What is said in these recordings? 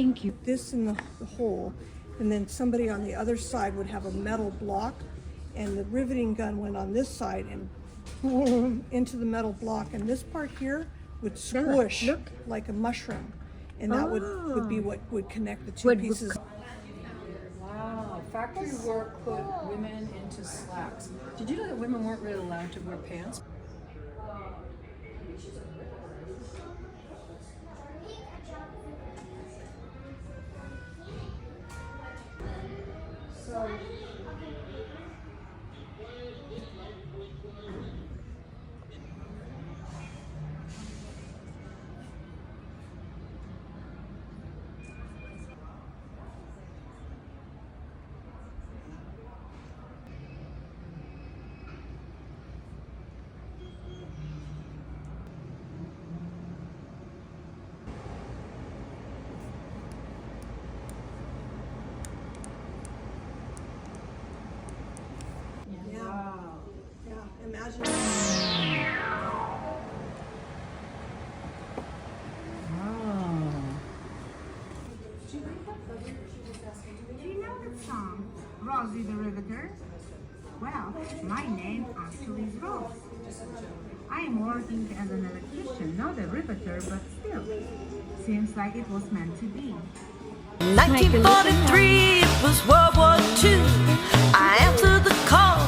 Thank you. This in the hole, and then somebody on the other side would have a metal block, and the riveting gun went on this side and boom into the metal block, and this part here would squish like a mushroom, and that would be what would connect the two pieces. Wow, factory work put women into slacks. Did you know that women weren't really allowed to wear pants? Yeah, imagine. Do you know the song, Rosie the Riveter? Well, my name actually is Rose. I am working as an electrician, not a riveter, but still. Seems like it was meant to be. 1943, it was World War II. I answered the call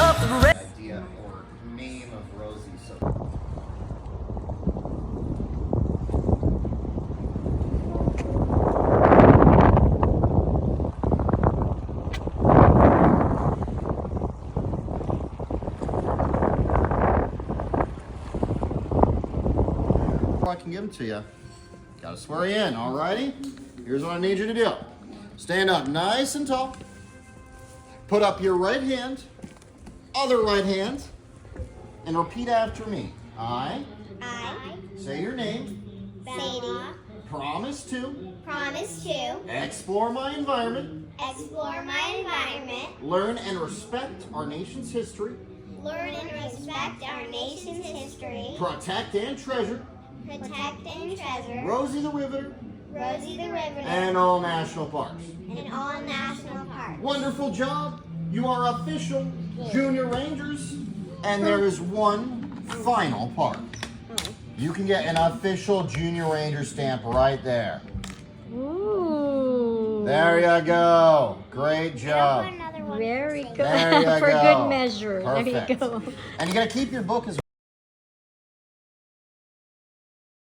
of the red. Idea or name of Rosie. So I can give them to you. Gotta swear you in, alrighty? Here's what I need you to do. Stand up nice and tall. Put up your right hand, other right hand, and repeat after me. I say your name. Sadie. Promise to Promise to explore my environment. explore my environment, Learn and respect our nation's history. learn and respect our nation's history, Protect and treasure protect and treasure Rosie the Riveter Rosie the Riveter and all national parks. and all national parks. Wonderful job. You are official Junior Rangers. And there is one final part. You can get an official Junior Ranger stamp right there. Ooh. There you go. Great job. Another one. Very good. There you For go. good measure. Perfect. There you go. And you got to keep your book as